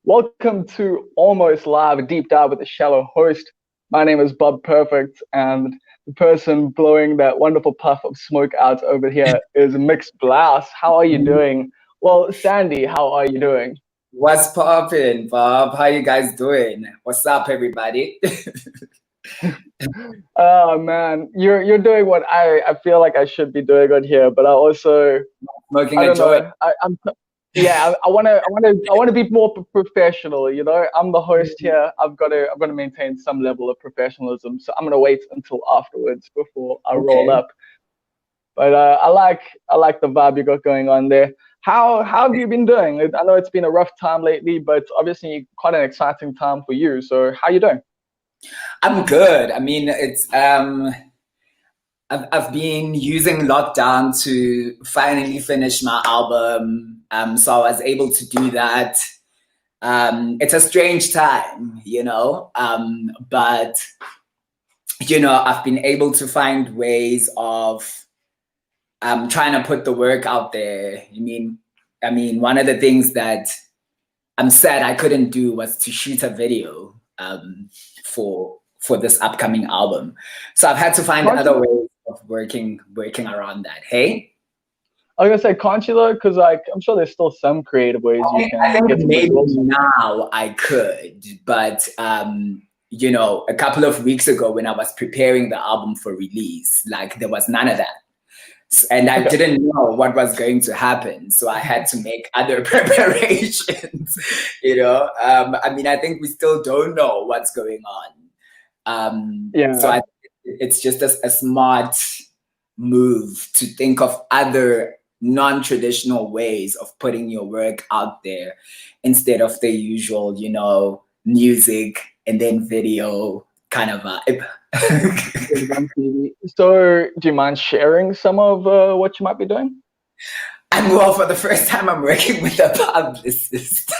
Welcome to Almost Live, a deep dive with a shallow host. My name is Bob Perfect, and the person blowing that wonderful puff of smoke out over here is Mixed Blouse. How are you doing? Well, Sandy, how are you doing? What's poppin', Bob? How you guys doing? What's up, everybody? Oh man, you're doing what I feel like I should be doing on here, but Smoking I a don't joint. know. Yeah, I wanna be more professional. I'm the host here. I've got to maintain some level of professionalism. So I'm gonna wait until afterwards before I roll Okay. up. But I like the vibe you got going on there. How have you been doing? I know it's been a rough time lately, but obviously quite an exciting time for you. So how you doing? I'm good. I mean, I've been using lockdown to finally finish my album. So I was able to do that. It's a strange time, but I've been able to find ways of trying to put the work out there. I mean, one of the things that I'm sad I couldn't do was to shoot a video for this upcoming album. So I've had to find Can't other you? ways of working around that. Hey, I was gonna say, can't you though? Because like I'm sure there's still some creative ways you I can think get some maybe visuals. now I could, but a couple of weeks ago when I was preparing the album for release, like there was none of that. And I Okay. didn't know what was going to happen, so I had to make other preparations. I think we still don't know what's going on. So Yeah. it's just a smart move to think of other non-traditional ways of putting your work out there instead of the usual, music and then video kind of vibe. Videos on TV. So, do you mind sharing some of what you might be doing? And well, for the first time, I'm working with a publicist.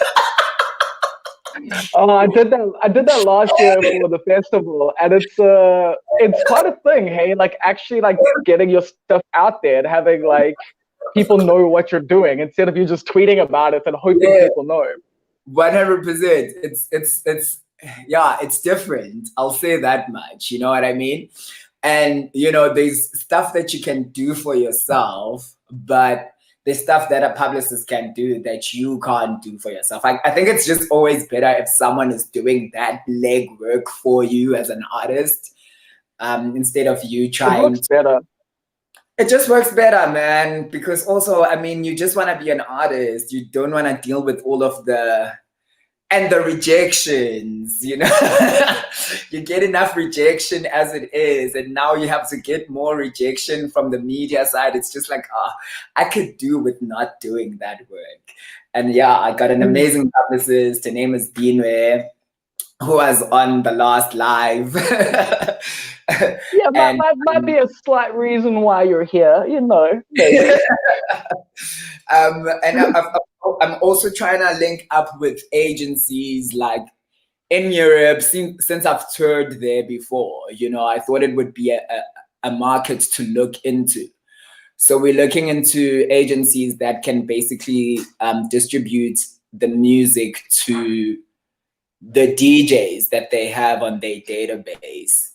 Oh, I did that last year for the festival, and it's quite a thing, hey? Like actually like getting your stuff out there and having like people know what you're doing instead of you just tweeting about it and hoping Yeah, people know. 100%. Yeah, it's different. I'll say that much. You know what I mean? And there's stuff that you can do for yourself, but there's stuff that a publicist can do that you can't do for yourself. I think it's just always better if someone is doing that legwork for you as an artist, instead of you It trying works to. better. It just works better, man, because also, I mean, you just want to be an artist. You don't want to deal with all of the rejections. You get enough rejection as it is, and now you have to get more rejection from the media side. It's just like, I could do with not doing that work. And yeah, I got an Mm. amazing publicist. Her name is Dinwe, who was on the last live. Yeah, might, And might might be a slight reason why you're here, maybe. I'm also trying to link up with agencies like in Europe, since I've toured there before. I thought it would be a market to look into. So we're looking into agencies that can basically distribute the music to the DJs that they have on their database,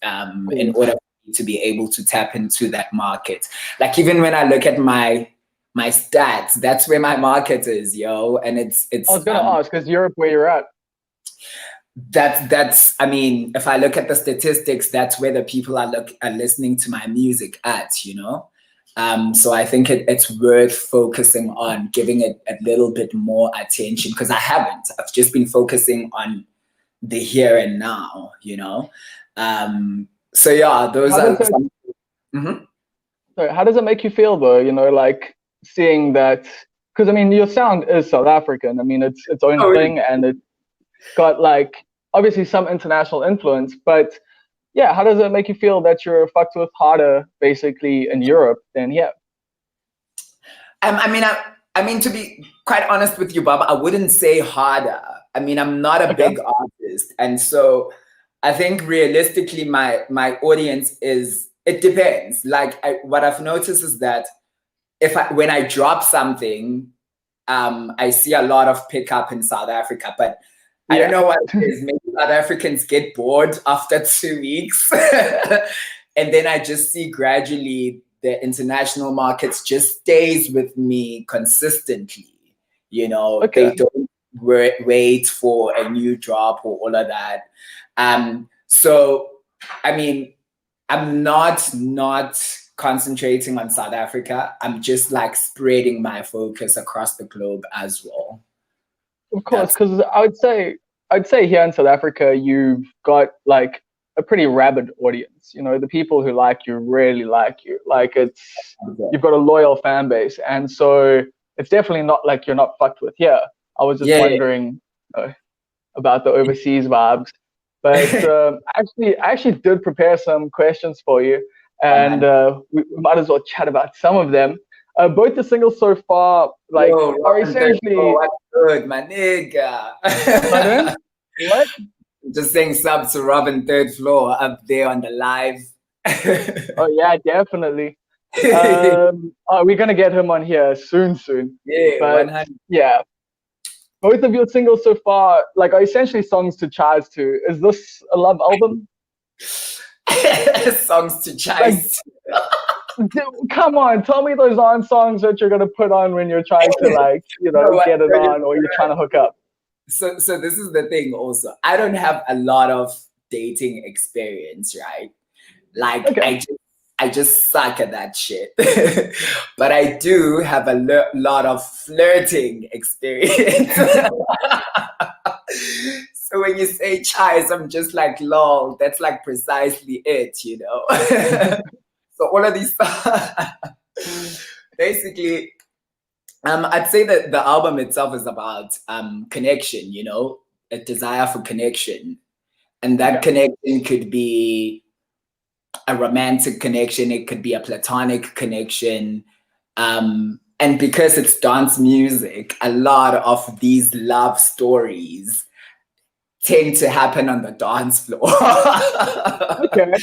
in Cool. order to be able to tap into that market. Like even when I look at my stats, that's where my market is, yo. And it's I it's was gonna ask, because Europe where you're at. that's I mean, if I look at the statistics, that's where the people are listening to my music at. So I think it's worth focusing on, giving it a little bit more attention, because I've just been focusing on the here and now. So yeah, those How are does it some. Mhm. how does it make you feel though, like seeing that, because I mean your sound is South African. I mean it's its own Oh, thing, and it's got like obviously some international influence, but yeah, how does it make you feel that you're fucked with harder basically in Europe than here? I mean, to be quite honest with you, Bob, I wouldn't say harder. I mean, I'm not a Okay. big artist, and so I think realistically, my audience is. It depends. Like what I've noticed is that when I drop something, I see a lot of pickup in South Africa, but I don't Yeah. know what it is. Maybe South Africans get bored after 2 weeks. And then I just see gradually the international markets just stays with me consistently. Okay. They don't wait for a new drop or all of that. So, I mean, I'm not concentrating on South Africa. I'm just like spreading my focus across the globe as well. Of course, That's because I'd say here in South Africa you've got like a pretty rabid audience. You know, the people who like you really like you. Like you've got a loyal fan base, and so it's definitely not like you're not fucked with here. I was just yeah. wondering about the overseas vibes, but I actually did prepare some questions for you, Oh, and man. we might as well chat about some of them. Both the singles so far, like, Yo, are Robin third floor, essentially. what's good, my nigga? Pardon? What? Just saying sub to Robin third floor up there on the live. Oh yeah, definitely. We're gonna get him on here soon, soon. Yeah, But 100 yeah, both of your singles so far, like, are essentially songs to child to. Is this a love album? songs to Like, chase. come on, tell me those aren't songs that you're gonna put on when you're trying to, like, No, what? get it on, or you're trying to hook up. So this is the thing also. I don't have a lot of dating experience, right? Like Okay. I just suck at that shit. But I do have a lot of flirting experience. So when you say chais, I'm just like, lol, that's like precisely it. So all of these basically, I'd say that the album itself is about connection, a desire for connection. And that connection could be a romantic connection, it could be a platonic connection. And because it's dance music, a lot of these love stories tend to happen on the dance floor. Okay.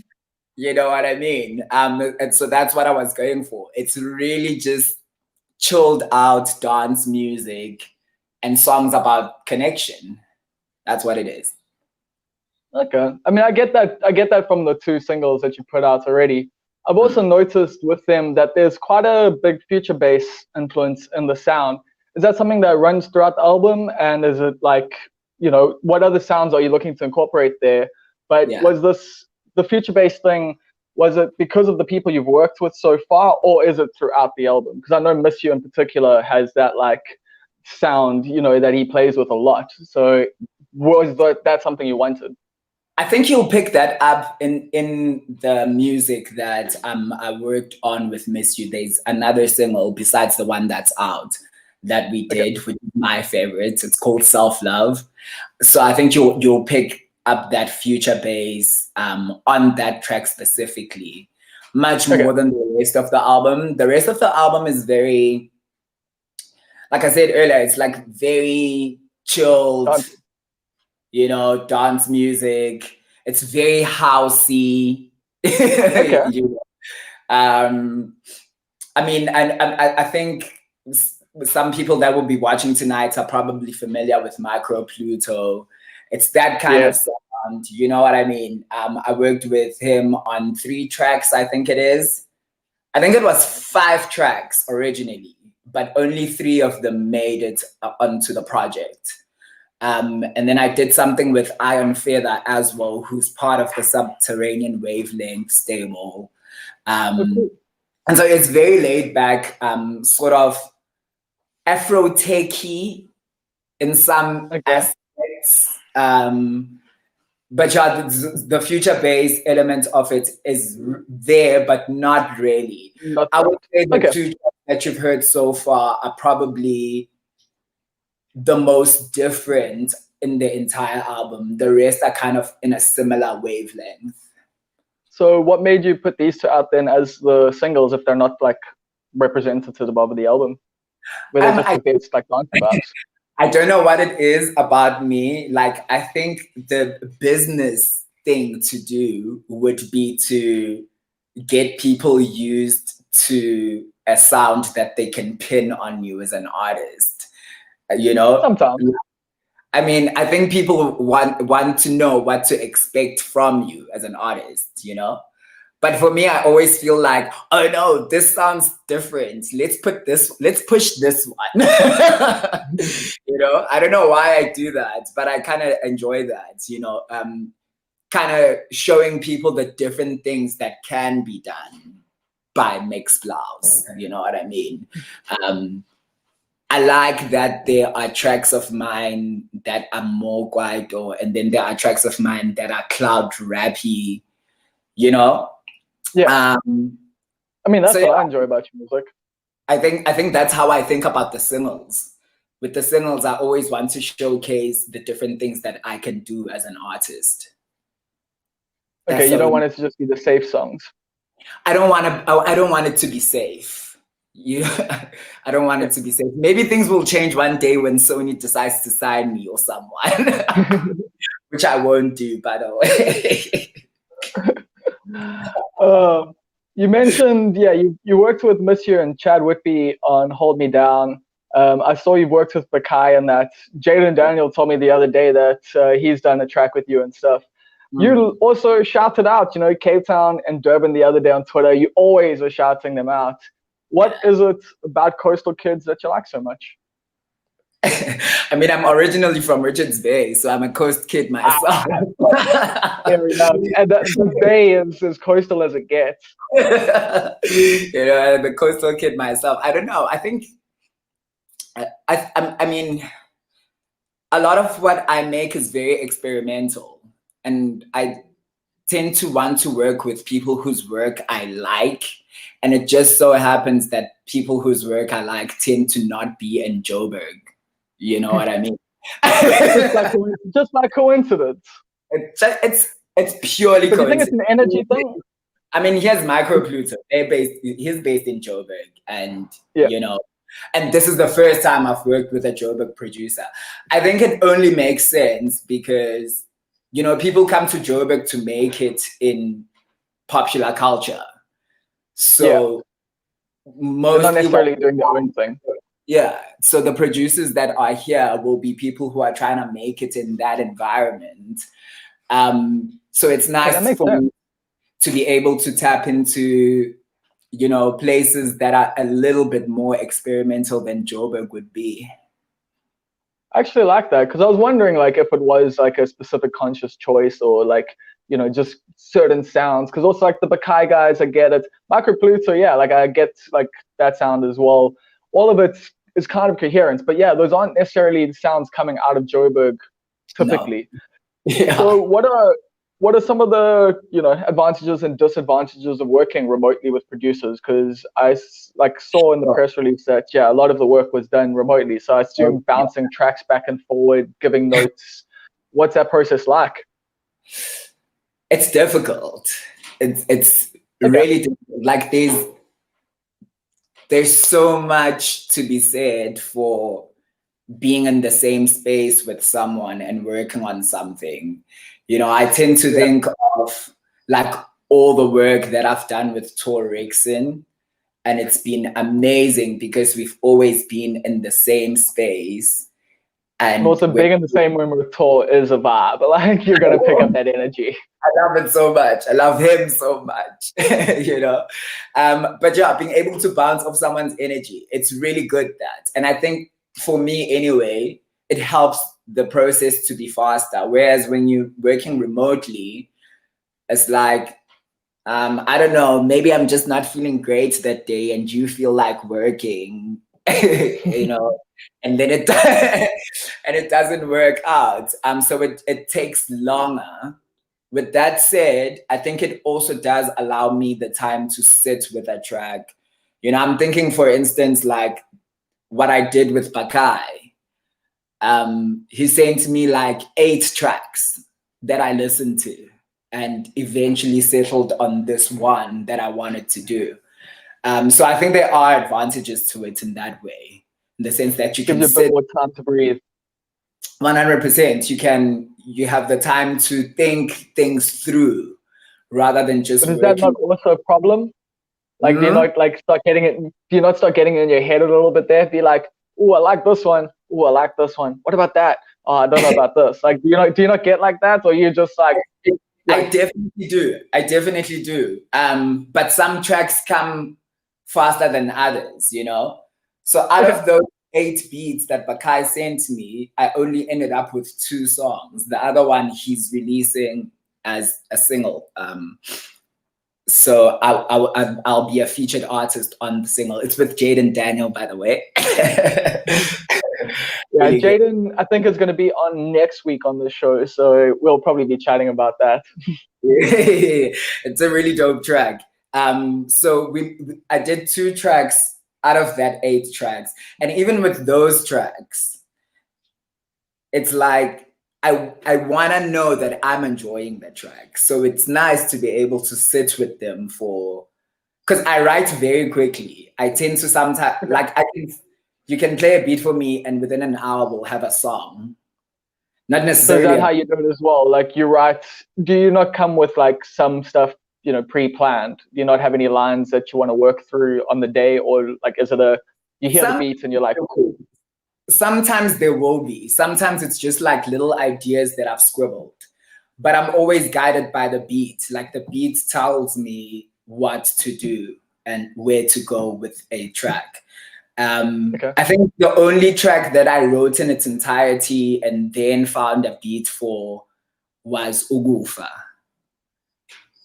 You know what I mean? And so that's what I was going for. It's really just chilled out dance music and songs about connection. That's what it is. Okay. I mean, I get that. I get that from the two singles that you put out already. I've also noticed with them that there's quite a big future bass influence in the sound. Is that something that runs throughout the album? And is it like, what other sounds are you looking to incorporate there? But Yeah. was this the future bass thing? Was it because of the people you've worked with so far, or is it throughout the album? Because I know Miss You in particular has that like sound, that he plays with a lot. So was that something you wanted? I think you'll pick that up in the music that I worked on with Miss You. There's another single besides the one that's out that we did, which is my favorite. It's called Self Love. So I think you'll pick up that future bass on that track specifically, much more than the rest of the album. The rest of the album is very, like I said earlier, it's like very chilled. Dance music. It's very housey. Okay. I mean, and I think some people that will be watching tonight are probably familiar with Micro Pluto. It's that kind of sound. You know what I mean? I worked with him on 3 tracks, I think it is. I think it was 5 tracks originally, but only 3 of them made it onto the project. And then I did something with Iron Feather as well, who's part of the Subterranean Wavelength stable. And so it's very laid back, sort of Afro-techy in some aspects. But yeah, the future bass element of it is there, but not really. I would say the 2 tracks that you've heard so far are probably the most different in the entire album. The rest are kind of in a similar wavelength. So what made you put these 2 out then as the singles if they're not like representatives above the album? Were they just the best like dance vibes? I don't know what it is about me. Like, I think the business thing to do would be to get people used to a sound that they can pin on you as an artist. Sometimes. I mean, I think people want to know what to expect from you as an artist, you know? But for me, I always feel like, oh no, this sounds different. Let's push this one. You know, I don't know why I do that, but I kind of enjoy that, you know, kind of showing people the different things that can be done by mixed blouse. You know what I mean? I like that there are tracks of mine that are more guaido, and then there are tracks of mine that are cloud rappy, you know? Yeah. I mean, that's So what yeah, I enjoy about your music. I think that's how I think about the singles. With the singles, I always want to showcase the different things that I can do as an artist. Okay, That's you don't so want it to just be the safe songs. I don't want to. I don't want it to be safe. You, I don't want it to be safe. Maybe things will change one day when Sony decides to sign me or someone, which I won't do, by the way. You mentioned, yeah, you worked with Monsieur and Chad Whitby on Hold Me Down. I saw you've worked with Bakai and that. Jaden Daniel told me the other day that he's done a track with you and stuff. You also shouted out, you know, Cape Town and Durban the other day on Twitter. You always are shouting them out. What is it about coastal kids that you like so much? I mean, I'm originally from Richards Bay, so I'm a coast kid myself. There we go. And the Bay is as coastal as it gets. You know, I'm a coastal kid myself. I don't know. I think, I mean, a lot of what I make is very experimental, and I tend to want to work with people whose work I like. And it just so happens that people whose work I like tend to not be in Joburg. You know what I mean? just like coincidence. It's purely coincidence. Do you think it's an energy thing? I mean, here's Micro Pluto. He's based in Joburg, and you know, and this is the first time I've worked with a Joburg producer. I think it only makes sense because, you know, people come to Joburg to make it in popular culture. So mostly not necessarily doing their own thing. Yeah. So the producers that are here will be people who are trying to make it in that environment. So it's nice for me to be able to tap into, you know, places that are a little bit more experimental than Joburg would be. I actually like that because I was wondering like if it was like a specific conscious choice or like, you know, just certain sounds. Because also like the Bakai guys, I get it. Micro Pluto, yeah, like I get like that sound as well. All of it is kind of coherent, but yeah, those aren't necessarily sounds coming out of Joburg typically. No. Yeah. So what are some of the, you know, advantages and disadvantages of working remotely with producers? Because I like saw in the press release that a lot of the work was done remotely. So I assume bouncing tracks back and forward, giving notes. What's that process like? It's difficult. It's really difficult. Like there's so much to be said for being in the same space with someone and working on something. You know, I tend to think of like all the work that I've done with Tor Rixon, and it's been amazing because we've always been in the same space. And also being in the same room with Tor is a vibe. Like you're gonna pick up that energy. I love it so much. I love him so much, you know. But yeah, being able to bounce off someone's energy, it's really good that. And I think for me anyway, it helps the process to be faster. Whereas when you're working remotely, it's like, I don't know, maybe I'm just not feeling great that day and you feel like working, you know, and then it doesn't work out. So it takes longer. With that said, I think it also does allow me the time to sit with a track. You know, I'm thinking, for instance, like what I did with Bakai. He sent me like 8 tracks that I listened to and eventually settled on this one that I wanted to do. So I think there are advantages to it in that way, in the sense that you can sit. Gives you a bit more time to breathe. 100%. You have the time to think things through rather than just. But is that not also a problem? Like, do you not like start getting it? Do you not start getting it in your head a little bit there? Be like, ooh, I like this one. Ooh, I like this one. What about that? Oh, I don't know about this. Like, do you not get like that, or you just I like definitely do. I definitely do. But some tracks come faster than others, you know? So out okay, of those 8 beats that Bakai sent me, I only ended up with 2 songs. The other one he's releasing as a single. So I'll be a featured artist on the single. It's with Jaden Daniel, by the way. yeah, Really good. Jaden, I think is going to be on next week on the show, so we'll probably be chatting about that. It's a really dope track. So I did 2 tracks out of that 8 tracks, and even with those tracks, it's like I want to know that I'm enjoying the track. So it's nice to be able to sit with them for, because I write very quickly. I tend to sometimes like you can play a beat for me, and within an hour we'll have a song. Not So is necessarily that how you do it as well? Like you write, do you not come with like some stuff, pre-planned? Do you not have any lines that you want to work through on the day, or like is it you hear the some beats and you're like, cool. sometimes there will be. Sometimes it's just like little ideas that I've scribbled. But I'm always guided by the beat. Like the beat tells me what to do and where to go with a track. Okay. I think the only track that I wrote in its entirety and then found a beat for was Ugufa.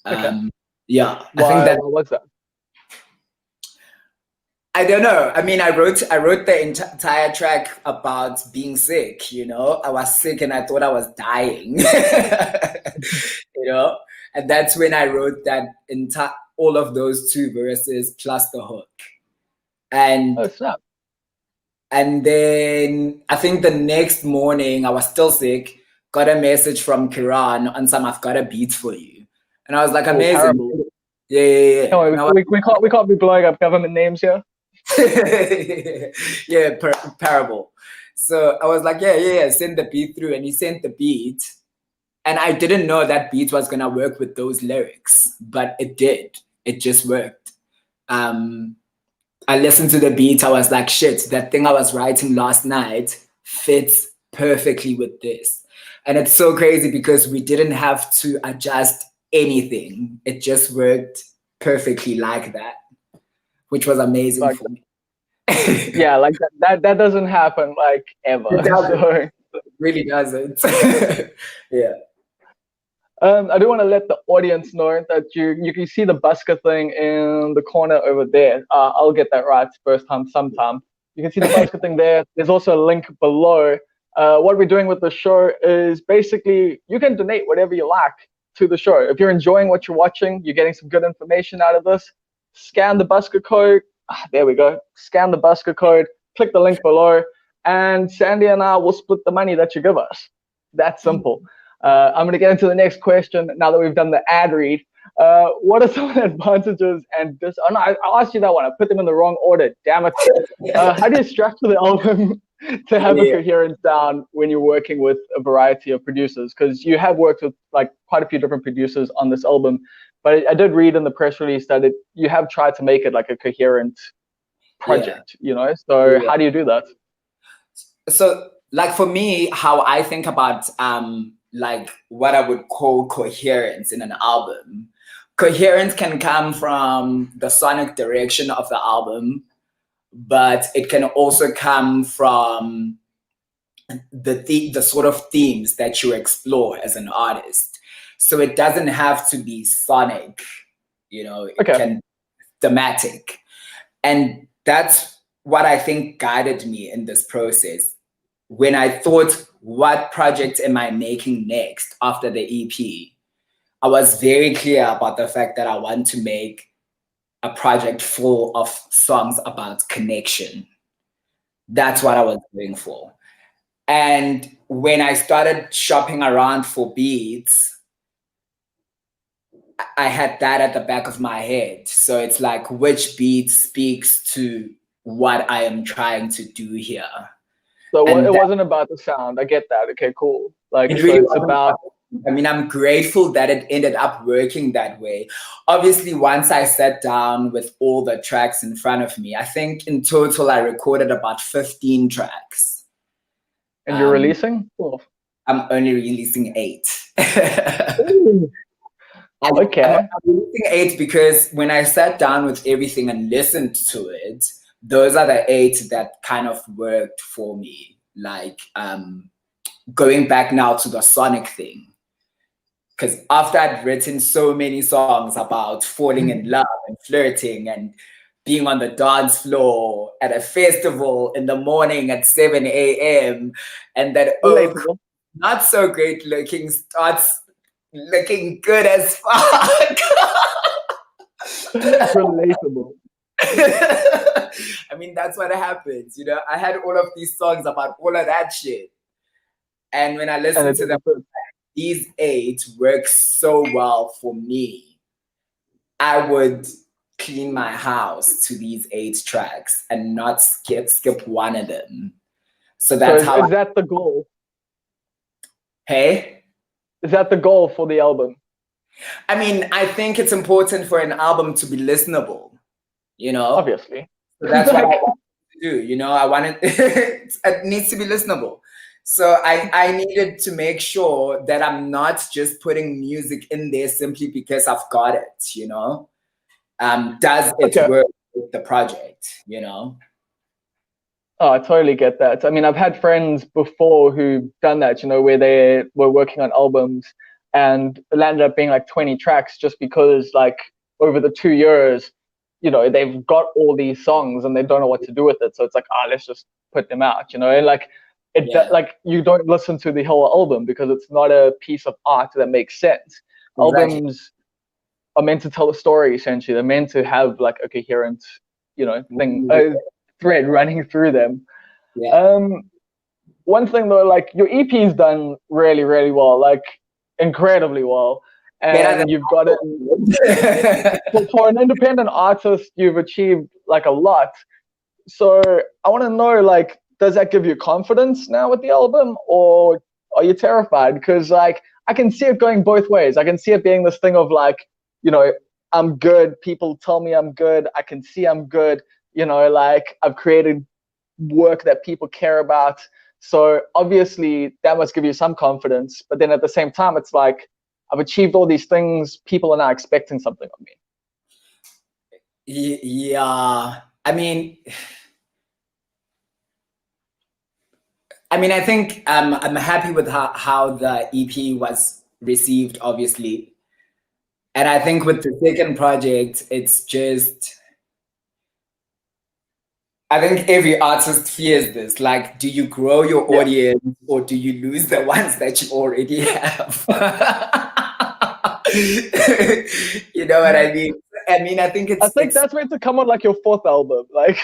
Okay. Yeah, I think Why that, was that? I don't know. I mean, I wrote the entire track about being sick. You know, I was sick and I thought I was dying. You know, and that's when I wrote that entire all of those 2 verses plus the hook. Oh And snap. then I think the next morning I was still sick. Got a message from Kiran on some I've got a beat for you, and I was like, Oh, amazing. parable. Yeah, yeah, yeah. Come on, And I was we can't be blowing up government names here. yeah, parable. So I was like, yeah, send the beat through. And he sent the beat. And I didn't know that beat was going to work with those lyrics, but it did. It just worked. I listened to the beat. I was like, shit, that thing I was writing last night fits perfectly with this. And it's so crazy because we didn't have to adjust anything. It just worked perfectly like that, which was amazing Like for me. yeah, like that doesn't happen like It ever. doesn't. So It really doesn't. Yeah. I do want to let the audience know that you can see the busker thing in the corner over there. I'll get that right first time sometime. You can see the busker thing there. There's also a link below. What we're doing with the show is basically you can donate whatever you like to the show. If you're enjoying what you're watching, you're getting some good information out of this, scan the busker code. There we go. Scan the busker code, click the link below, and Sandy and I will split the money that you give us. That's simple. I'm going to get into the next question now that we've done the ad read. What are some of the advantages and oh no, I asked you that one. I put them in the wrong order. Damn it. How do you structure the album to have a Yeah. coherent sound when you're working with a variety of producers? Because you have worked with like quite a few different producers on this album, but I did read in the press release that you have tried to make it like a coherent project, So Yeah. how do you do that? So like for me, how I think about like what I would call coherence in an album. Coherence can come from the sonic direction of the album, but it can also come from the sort of themes that you explore as an artist. So it doesn't have to be sonic, it Okay. can thematic. And that's what I think guided me in this process. When I thought, what project am I making next after the EP? I was very clear about the fact that I want to make a project full of songs about connection. That's what I was going for. And when I started shopping around for beats, I had that at the back of my head. So it's like, which beat speaks to what I am trying to do here? So And it that, wasn't about the sound. I get that. Okay, cool. Like, it so really it's wasn't about about I mean, I'm grateful that it ended up working that way. Obviously, once I sat down with all the tracks in front of me, I think in total I recorded about 15 tracks. And you're Um, releasing? Cool. I'm only releasing 8. Ooh, I'm okay. releasing 8 because when I sat down with everything and listened to it, those are the 8 that kind of worked for me. Like going back now to the sonic thing. Because after I'd written so many songs about falling in love and flirting and being on the dance floor at a festival in the morning at 7 a.m. and that Relatable. not so great looking starts looking good as fuck. Relatable. I mean, that's what happens. I had all of these songs about all of that shit. And when I And listened it to them, didn't. these 8 work so well for me. I would clean my house to these 8 tracks and not skip one of them. So So that's how is that the goal? hey? Is that the goal for the album? I mean, I think it's important for an album to be listenable, Obviously. So that's what I Like, want to do, I wanted it needs to be listenable. So I needed to make sure that I'm not just putting music in there simply because I've got it, does it okay. work with the project, Oh, I totally get that. I mean, I've had friends before who've done that, where they were working on albums and it landed up being like 20 tracks just because, like, over the 2 years, they've got all these songs and they don't know what to do with it. So it's like, let's just put them out, and like, Yeah, like you don't listen to the whole album because it's not a piece of art that makes sense. exactly. Albums are meant to tell a story, essentially. They're meant to have like a coherent, thing, a thread running through them. Yeah. Um, One thing though, like your EP's done really, really well, like incredibly well, Better and you've got it than for an independent artist. You've achieved like a lot. So I want to know, like, does that give you confidence now with the album, or are you terrified? Because like I can see it going both ways. I can see it being this thing of like, you know, I'm good. People tell me I'm good. I can see I'm good. Like I've created work that people care about. So obviously that must give you some confidence. But then at the same time, it's like I've achieved all these things. People are now expecting something of me. Yeah. I mean, I think I'm happy with how the EP was received, obviously. And I think with the second project, it's just, I think every artist fears this. Like, do you grow your Yeah. audience or do you lose the ones that you already have? You know what I mean? I think I it's think that's meant to come on like your fourth album. Like,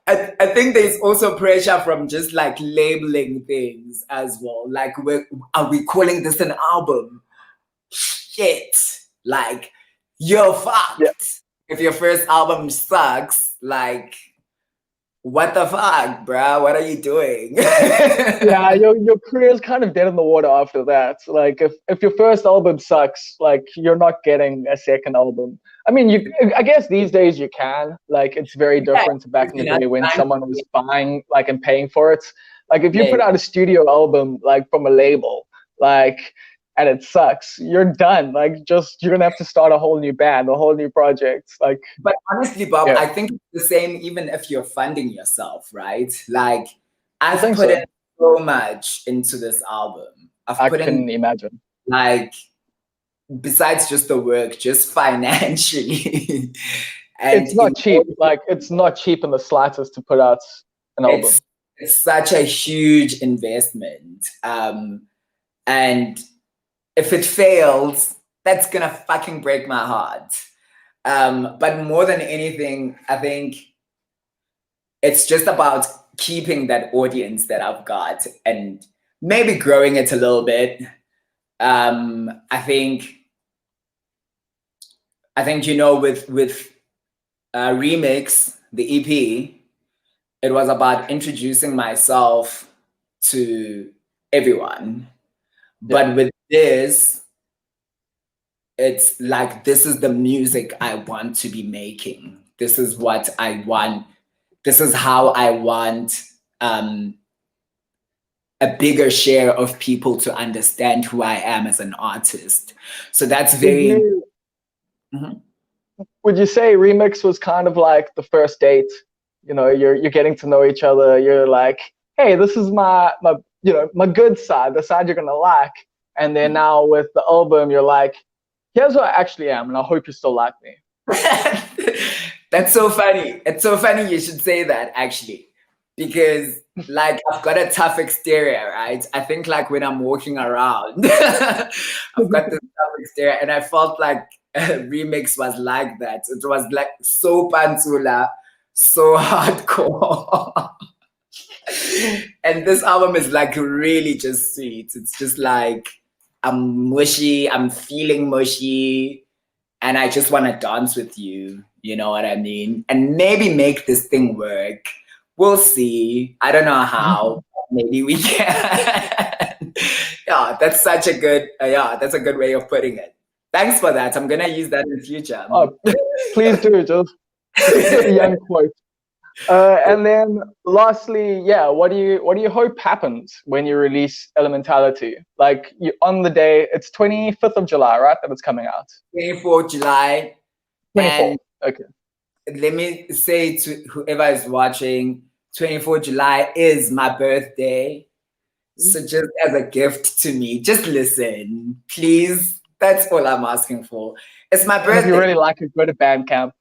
I think there's also pressure from just like labeling things as well. Like, are we calling this an album? Shit. Like, you're yeah, fucked. If your first album sucks, like, what the fuck, bro? What are you doing? yeah, your career's kind of dead in the water after that. Like, if your first album sucks, like you're not getting a second album. I mean, I guess these days you can. Like, it's very Yeah, different to back in the you're not day when trying someone was to buying like and paying for it. Like, if you yeah, put out a studio album like from a label, like, and it sucks, you're done. Like, just you're gonna have to start a whole new band, a whole new project. Like, but honestly, Bob, yeah, I think it's the same even if you're funding yourself, right? Like, I I've think put in so. so much into this album. I've I put in can imagine. like besides just the work, just financially. And It's not cheap. Like, it's not cheap in the slightest to put out an it's album. it's such a huge investment. And if it fails, that's gonna fucking break my heart. But more than anything, I think it's just about keeping that audience that I've got and maybe growing it a little bit. I think with Remix, the EP, it was about introducing myself to everyone. Yeah. But with this, it's like, this is the music I want to be making. This is what I want. This is how I want a bigger share of people to understand who I am as an artist. So that's Would very. you Mhm. would you say remix was kind of like the first date? You know, you're getting to know each other. You're like, hey, this is my my good side, the side you're gonna like. And then now with the album, you're like, here's what I actually am, and I hope you still like me. That's so funny. It's so funny you should say that, actually, because like, I've got a tough exterior, right? I think like when I'm walking around, I've got this tough exterior, and I felt like remix was like that. It was like so pantula, so hardcore. And this album is like really just sweet. It's just like, I'm mushy, I'm feeling mushy, and I just want to dance with you. You know what I mean? And maybe make this thing work. We'll see. I don't know how. Maybe we can. Yeah, that's such a good. Yeah, that's a good way of putting it. Thanks for that. I'm gonna use that in future. Oh, please do, just a young quote. And then lastly, yeah, what do you hope happens when you release Elementality? Like you on the day, it's 25th of July, right? That it's coming out. 24th July, 24th. and Okay. let me say to whoever is watching, 24th July is my birthday. So just as a gift to me, just listen, please. That's all I'm asking for. It's my And if you birthday. really like it, go to Bandcamp.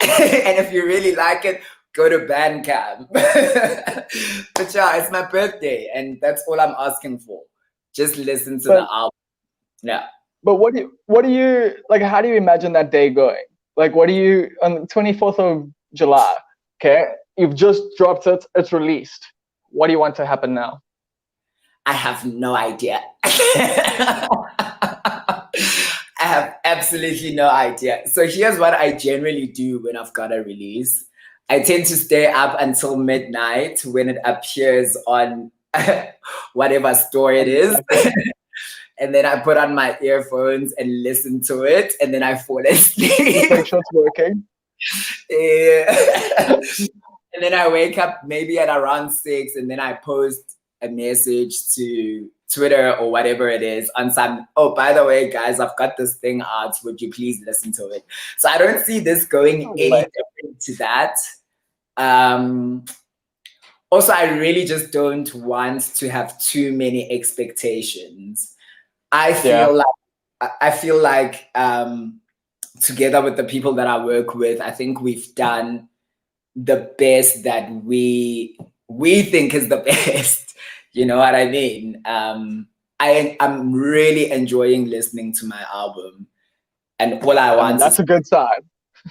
And if you really like it, go to Bandcamp. But yeah, it's my birthday, and that's all I'm asking for. Just listen to the But album. Yeah. but what do you like? How do you imagine that day going? Like, what do you on the 24th of July? Okay, you've just dropped it. It's released. What do you want to happen now? I have no idea. I have absolutely no idea. So here's what I generally do when I've got a release. I tend to stay up until midnight when it appears on whatever store it is. Okay. And then I put on my earphones and listen to it, and then I fall Just asleep. make sure it's working. Yeah. And then I wake up maybe at around 6, and then I post a message to Twitter or whatever it is on some, oh, by the way, guys, I've got this thing out. Would you please listen to it? So I don't see this going any Like, different to that. Also, I really just don't want to have too many expectations. I yeah. feel like together with the people that I work with, I think we've done the best that we think is the best. You know what I mean? I'm really enjoying listening to my album, and all I I mean, want that's is, a good sign.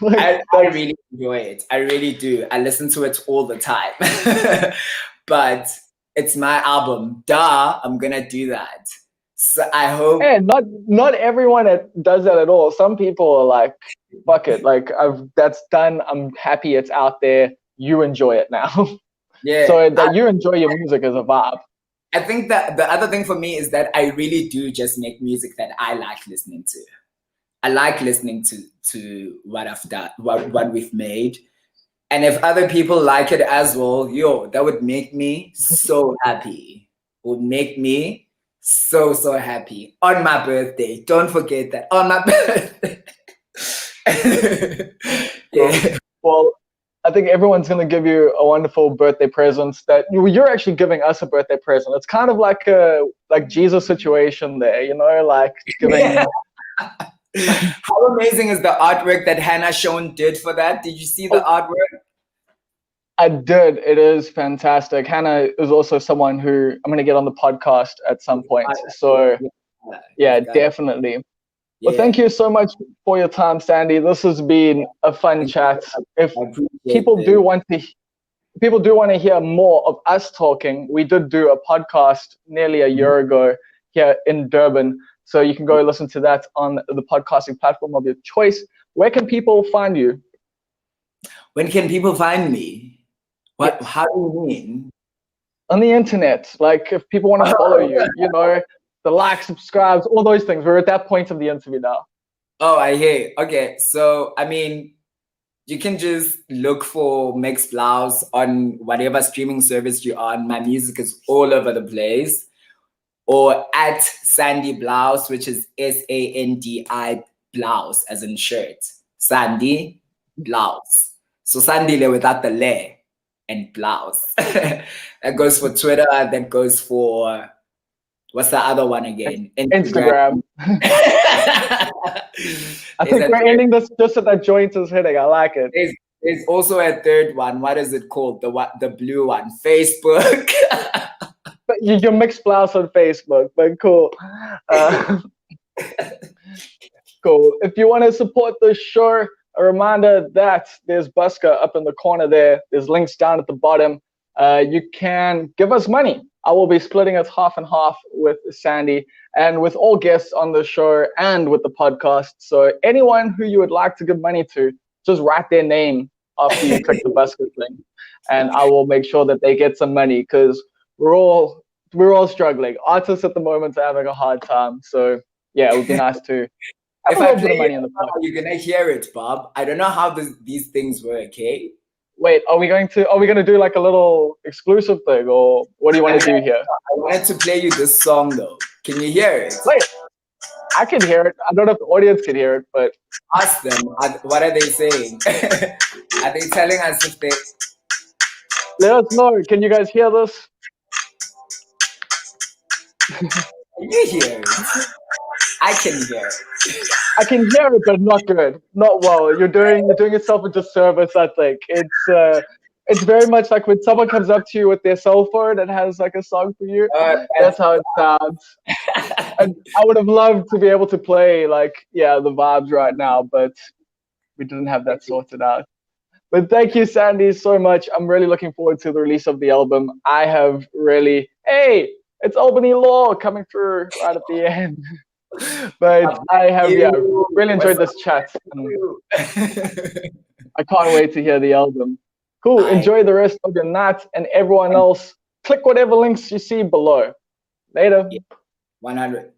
Like, I really enjoy it. I really do. I listen to it all the time. But it's my album. Duh, I'm gonna do that. So I hope. and not everyone does that at all. Some people are like, fuck it, like that's done. I'm happy it's out there. You enjoy it now. Yeah. So that you enjoy your music is a vibe. I think that the other thing for me is that I really do just make music that I like listening to. I like listening to what I've done, what we've made. And if other people like it as well, yo, that would make me so happy. Would make me so, so happy. On my birthday. Don't forget that. On my birthday. Yeah. Well, I think everyone's gonna give you a wonderful birthday present. That you're actually giving us a birthday present. It's kind of like a Jesus situation there, you know, like giving. Yeah. How amazing is the artwork that Hannah Shone did for that? Did you see the artwork? I did. It is fantastic. Hannah is also someone who I'm going to get on the podcast at some point. So, yeah, definitely. Well, thank you so much for your time, Sandy. This has been a fun chat. If people do want to hear more of us talking, we did do a podcast nearly a year ago here in Durban. So you can go listen to that on the podcasting platform of your choice. Where can people find you? When can people find me? What? Yes. How do you mean? on the internet. Like if people want to follow you, you know, the likes, subscribes, all those things. We're at that point of the interview now. Oh, I hear. Okay, so I mean, you can just look for Mix Blouse on whatever streaming service you're on. My music is all over the place. Or at Sandy Blouse, which is SANDI Blouse, as in shirt. Sandy Blouse. So Sandy le without the le and blouse. That goes for Twitter. That goes for, what's the other one again? Instagram. I think we're ending this just so that joint is hitting. I like it. There's also a third one. What is it called? The blue one. Facebook. But you Mix Blouse on Facebook, but cool. Cool. If you want to support the show, a reminder that there's Busker up in the corner there. There's links down at the bottom. You can give us money. I will be splitting it half and half with Sandy and with all guests on the show and with the podcast. So anyone who you would like to give money to, just write their name after you click the Busker thing, and I will make sure that they get some money, because we're all struggling. Artists at the moment are having a hard time. So yeah, it would be nice to have if a I little bit of play money it in the now, pocket. you're gonna hear it, Bob. I don't know how these things work. Okay. Wait, are we going to do like a little exclusive thing, or what do you want to do here? I wanted to play you this song though. Can you hear it? Wait, I can hear it. I don't know if the audience can hear it, but Ask them. What are they saying? Are they telling us if they? let us know. Can you guys hear this? Can you hear it? I can hear it. I can hear it, but not good, not well. You're doing yourself a disservice. I think it's very much like when someone comes up to you with their cell phone and has like a song for you. That's how it sounds. And I would have loved to be able to play like the vibes right now, but we didn't have that sorted out. But thank you, Sandy, so much. I'm really looking forward to the release of the album. I have really, hey, it's Albany Law coming through right at the end. But I have really enjoyed this chat. I can't wait to hear the album. Cool. Enjoy the rest of your night, and everyone else, click whatever links you see below. Later. 100.